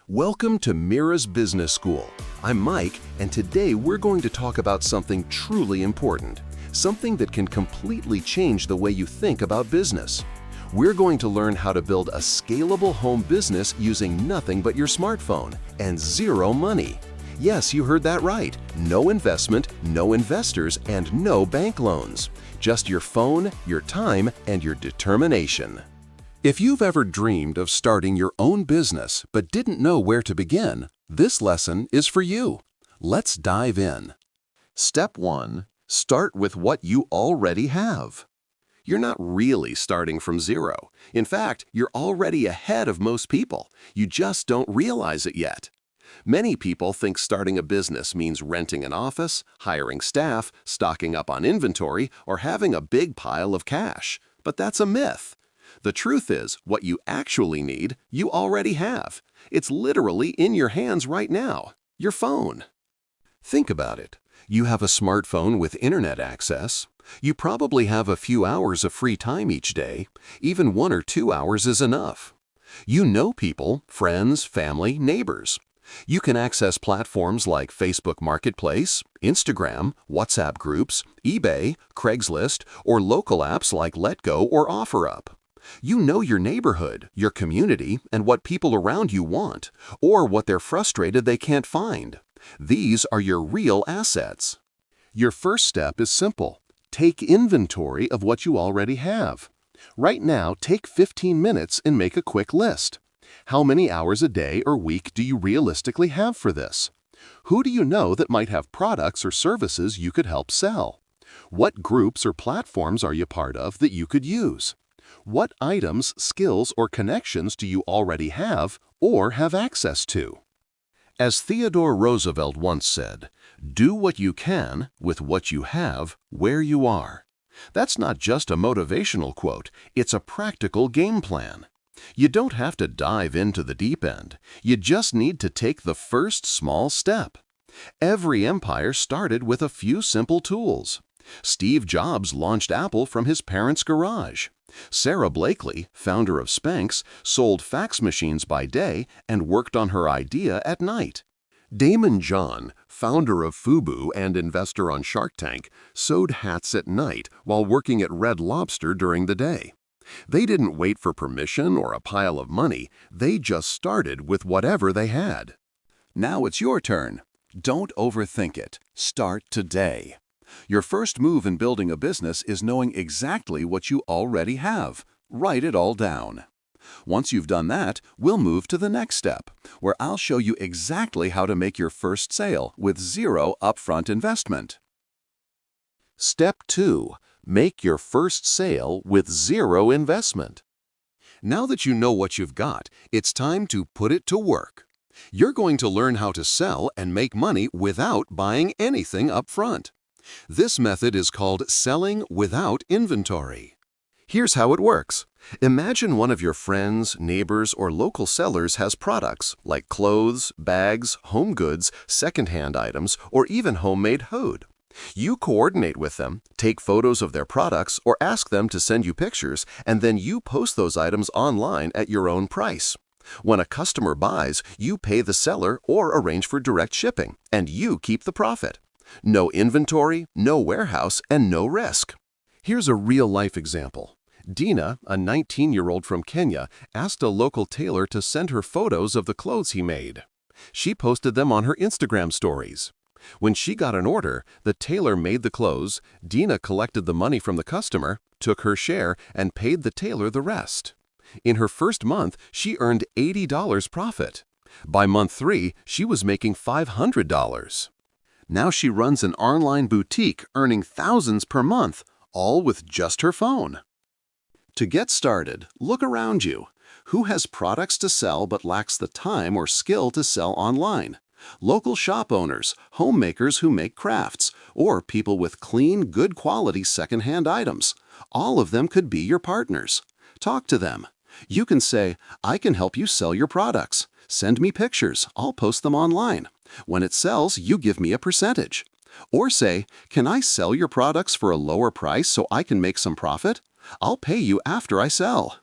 Welcome to Miras Business School. I'm Mike, and today we're going to talk about something truly important, something that can completely change the way you think about business. We're going to learn how to build a scalable home business using nothing but your smartphone and zero money. Yes, you heard that right. No investment, no investors, and no bank loans. Just your phone, your time, and your determination. If you've ever dreamed of starting your own business but didn't know where to begin, this lesson is for you. Let's dive in. Step 1. Start with what you already have. You're not really starting from zero. In fact, you're already ahead of most people. You just don't realize it yet. Many people think starting a business means renting an office, hiring staff, stocking up on inventory, or having a big pile of cash. But that's a myth. The truth is, what you actually need, you already have. It's literally in your hands right now, your phone. Think about it. You have a smartphone with internet access. You probably have a few hours of free time each day. Even 1 or 2 hours is enough. You know people, friends, family, neighbors. You can access platforms like Facebook Marketplace, Instagram, WhatsApp groups, eBay, Craigslist, or local apps like Letgo or OfferUp. You know your neighborhood, your community, and what people around you want, or what they're frustrated they can't find. These are your real assets. Your first step is simple. Take inventory of what you already have. Right now, take 15 minutes and make a quick list. How many hours a day or week do you realistically have for this? Who do you know that might have products or services you could help sell? What groups or platforms are you part of that you could use? What items, skills, or connections do you already have or have access to? As Theodore Roosevelt once said, "Do what you can with what you have where you are." That's not just a motivational quote, it's a practical game plan. You don't have to dive into the deep end. You just need to take the first small step. Every empire started with a few simple tools. Steve Jobs launched Apple from his parents' garage. Sarah Blakely, founder of Spanx, sold fax machines by day and worked on her idea at night. Damon John, founder of Fubu and investor on Shark Tank, sewed hats at night while working at Red Lobster during the day. They didn't wait for permission or a pile of money. They just started with whatever they had. Now it's your turn. Don't overthink it. Start today. Your first move in building a business is knowing exactly what you already have. Write it all down. Once you've done that, we'll move to the next step, where I'll show you exactly how to make your first sale with zero upfront investment. Step 2. Make your first sale with zero investment. Now that you know what you've got, it's time to put it to work. You're going to learn how to sell and make money without buying anything up front. This method is called selling without inventory. Here's how it works. Imagine one of your friends, neighbors, or local sellers has products like clothes, bags, home goods, secondhand items, or even homemade hood. You coordinate with them, take photos of their products, or ask them to send you pictures, and then you post those items online at your own price. When a customer buys, you pay the seller or arrange for direct shipping, and you keep the profit. No inventory, no warehouse, and no risk. Here's a real-life example. Dina, a 19-year-old from Kenya, asked a local tailor to send her photos of the clothes he made. She posted them on her Instagram stories. When she got an order, the tailor made the clothes, Dina collected the money from the customer, took her share, and paid the tailor the rest. In her first month, she earned $80 profit. By month 3, she was making $500. Now she runs an online boutique earning thousands per month, all with just her phone. To get started, look around you. Who has products to sell but lacks the time or skill to sell online? Local shop owners, homemakers who make crafts, or people with clean, good quality secondhand items. All of them could be your partners. Talk to them. You can say, "I can help you sell your products. Send me pictures, I'll post them online. When it sells, you give me a percentage." Or say, "Can I sell your products for a lower price so I can make some profit? I'll pay you after I sell."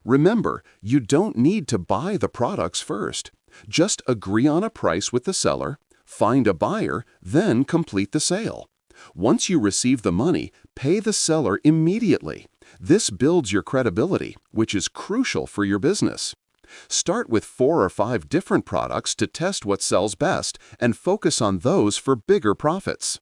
Remember, you don't need to buy the products first. Just agree on a price with the seller, find a buyer, then complete the sale. Once you receive the money, pay the seller immediately. This builds your credibility, which is crucial for your business. Start with 4 or 5 different products to test what sells best and focus on those for bigger profits.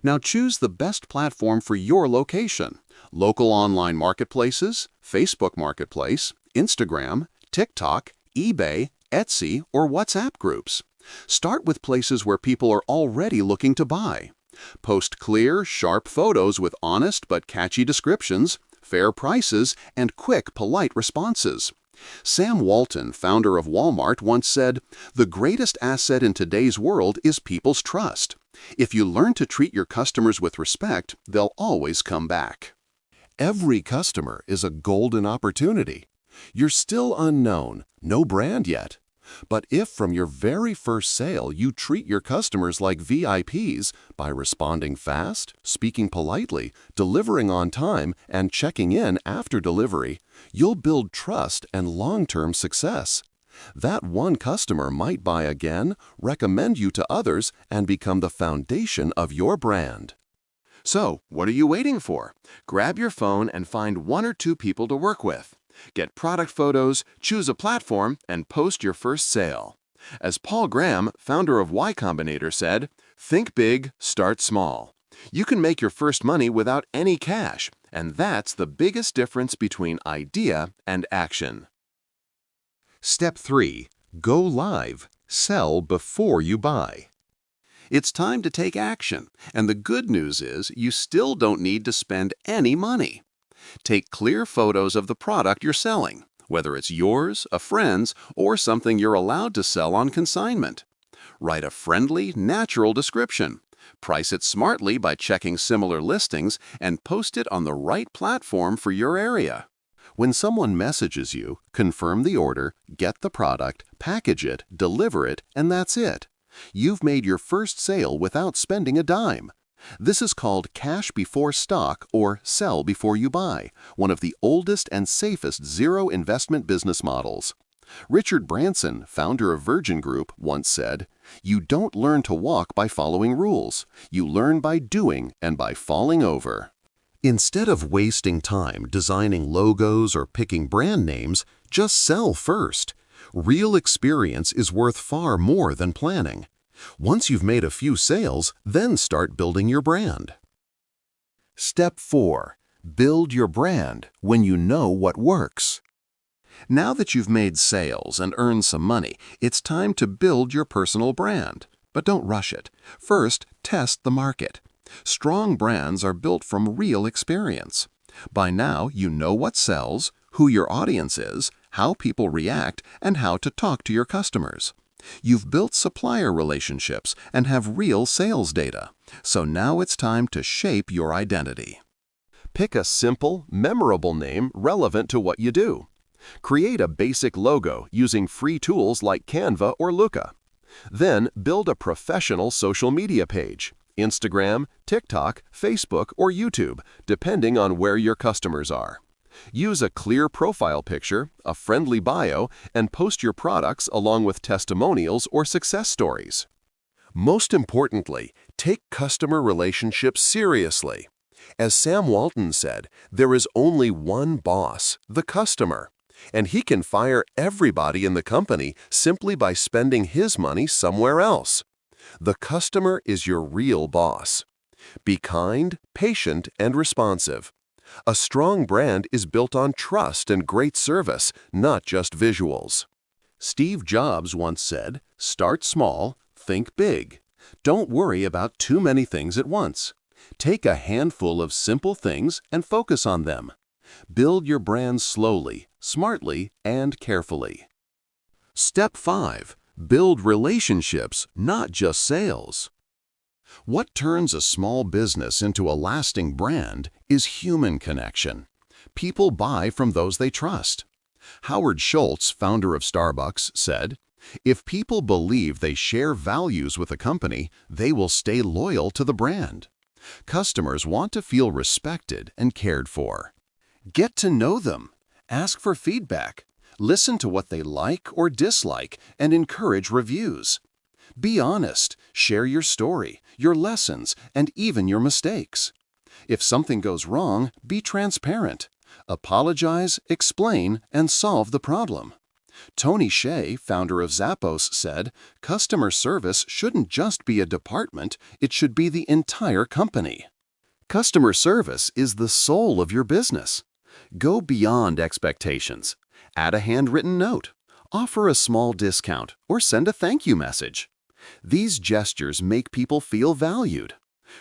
Now choose the best platform for your location. Local online marketplaces, Facebook Marketplace, Instagram, TikTok, eBay, Etsy, or WhatsApp groups. Start with places where people are already looking to buy. Post clear, sharp photos with honest but catchy descriptions, fair prices, and quick, polite responses. Sam Walton, founder of Walmart, once said, "The greatest asset in today's world is people's trust. If you learn to treat your customers with respect, they'll always come back." Every customer is a golden opportunity. You're still unknown, no brand yet. But if from your very first sale you treat your customers like VIPs by responding fast, speaking politely, delivering on time, and checking in after delivery, you'll build trust and long-term success. That one customer might buy again, recommend you to others, and become the foundation of your brand. So, what are you waiting for? Grab your phone and find 1 or 2 people to work with. Get product photos, choose a platform, and post your first sale. As Paul Graham, founder of Y Combinator, said, "Think big, start small." You can make your first money without any cash, and that's the biggest difference between idea and action. Step 3. Go live. Sell before you buy. It's time to take action, and the good news is you still don't need to spend any money. Take clear photos of the product you're selling, whether it's yours, a friend's, or something you're allowed to sell on consignment. Write a friendly, natural description. Price it smartly by checking similar listings and post it on the right platform for your area. When someone messages you, confirm the order, get the product, package it, deliver it, and that's it. You've made your first sale without spending a dime. This is called cash before stock or sell before you buy, one of the oldest and safest zero-investment business models. Richard Branson, founder of Virgin Group, once said, "You don't learn to walk by following rules. You learn by doing and by falling over." Instead of wasting time designing logos or picking brand names, just sell first. Real experience is worth far more than planning. Once you've made a few sales, then start building your brand. Step 4. Build your brand when you know what works. Now that you've made sales and earned some money, it's time to build your personal brand. But don't rush it. First, test the market. Strong brands are built from real experience. By now, you know what sells, who your audience is, how people react, and how to talk to your customers. You've built supplier relationships and have real sales data. So now it's time to shape your identity. Pick a simple, memorable name relevant to what you do. Create a basic logo using free tools like Canva or Looka. Then build a professional social media page: Instagram, TikTok, Facebook, or YouTube, depending on where your customers are. Use a clear profile picture, a friendly bio, and post your products along with testimonials or success stories. Most importantly, take customer relationships seriously. As Sam Walton said, there is only one boss, the customer, and he can fire everybody in the company simply by spending his money somewhere else. The customer is your real boss. Be kind, patient, and responsive. A strong brand is built on trust and great service, not just visuals. Steve Jobs once said, "Start small, think big." Don't worry about too many things at once. Take a handful of simple things and focus on them. Build your brand slowly, smartly, and carefully. Step 5. Build relationships, not just sales. What turns a small business into a lasting brand is human connection. People buy from those they trust. Howard Schultz, founder of Starbucks, said, "If people believe they share values with a company, they will stay loyal to the brand." Customers want to feel respected and cared for. Get to know them. Ask for feedback. Listen to what they like or dislike and encourage reviews. Be honest, share your story, your lessons, and even your mistakes. If something goes wrong, be transparent. Apologize, explain, and solve the problem. Tony Hsieh, founder of Zappos, said, "Customer service shouldn't just be a department, it should be the entire company." Customer service is the soul of your business. Go beyond expectations. Add a handwritten note, offer a small discount, or send a thank you message. These gestures make people feel valued.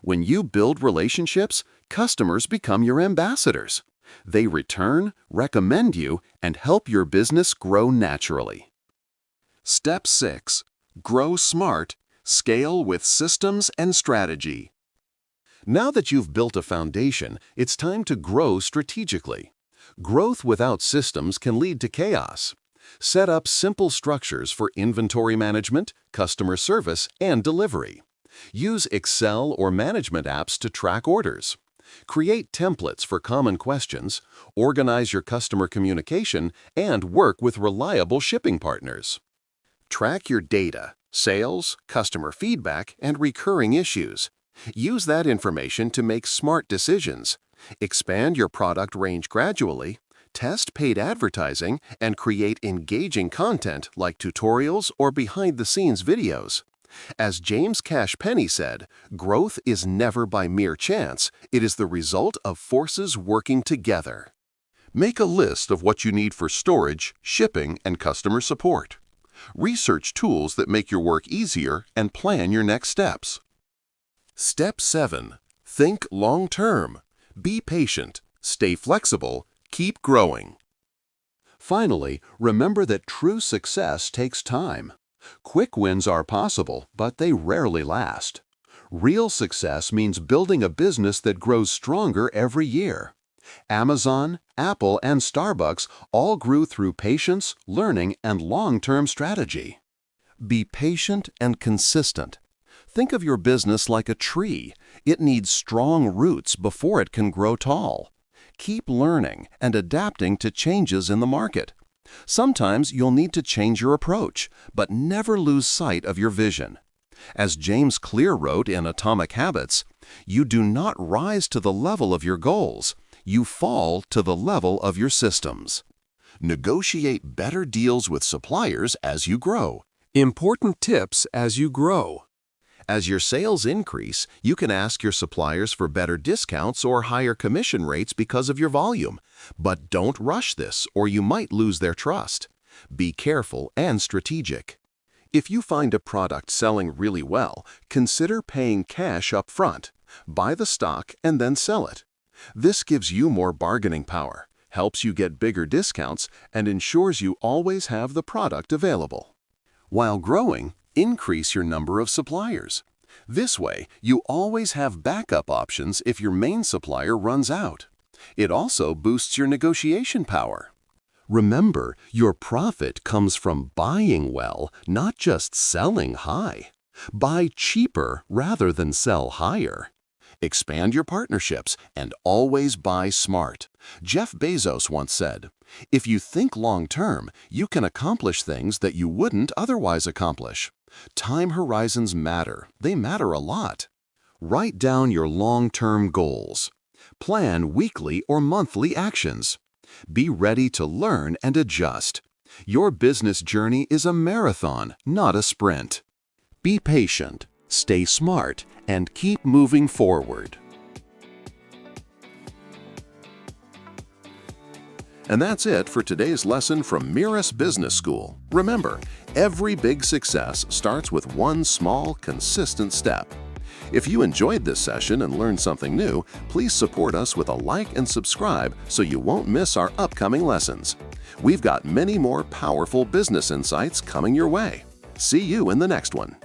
When you build relationships, customers become your ambassadors. They return, recommend you, and help your business grow naturally. Step 6. Grow smart. Scale with systems and strategy. Now that you've built a foundation, it's time to grow strategically. Growth without systems can lead to chaos. Set up simple structures for inventory management, customer service, and delivery. Use Excel or management apps to track orders. Create templates for common questions, organize your customer communication, and work with reliable shipping partners. Track your data, sales, customer feedback, and recurring issues. Use that information to make smart decisions. Expand your product range gradually, test paid advertising, and create engaging content like tutorials or behind-the-scenes videos. As James Cash Penney said, growth is never by mere chance, it is the result of forces working together. Make a list of what you need for storage, shipping, and customer support. Research tools that make your work easier and plan your next steps. Step 7. Think long-term. Be patient, stay flexible, keep growing. Finally, remember that true success takes time. Quick wins are possible, but they rarely last. Real success means building a business that grows stronger every year. Amazon, Apple, and Starbucks all grew through patience, learning, and long-term strategy. Be patient and consistent. Think of your business like a tree. It needs strong roots before it can grow tall. Keep learning and adapting to changes in the market. Sometimes you'll need to change your approach, but never lose sight of your vision. As James Clear wrote in Atomic Habits, "You do not rise to the level of your goals, you fall to the level of your systems." Negotiate better deals with suppliers as you grow. Important tips as you grow. As your sales increase, you can ask your suppliers for better discounts or higher commission rates because of your volume. But don't rush this, or you might lose their trust. Be careful and strategic. If you find a product selling really well, consider paying cash up front. Buy the stock and then sell it. This gives you more bargaining power, helps you get bigger discounts, and ensures you always have the product available. While growing, increase your number of suppliers. This way, you always have backup options if your main supplier runs out. It also boosts your negotiation power. Remember, your profit comes from buying well, not just selling high. Buy cheaper rather than sell higher. Expand your partnerships and always buy smart. Jeff Bezos once said, "If you think long-term, you can accomplish things that you wouldn't otherwise accomplish." Time horizons matter. They matter a lot. Write down your long-term goals. Plan weekly or monthly actions. Be ready to learn and adjust. Your business journey is a marathon, not a sprint. Be patient, stay smart, and keep moving forward. And that's it for today's lesson from Miras Business School. Remember, every big success starts with one small, consistent step. If you enjoyed this session and learned something new, please support us with a like and subscribe so you won't miss our upcoming lessons. We've got many more powerful business insights coming your way. See you in the next one.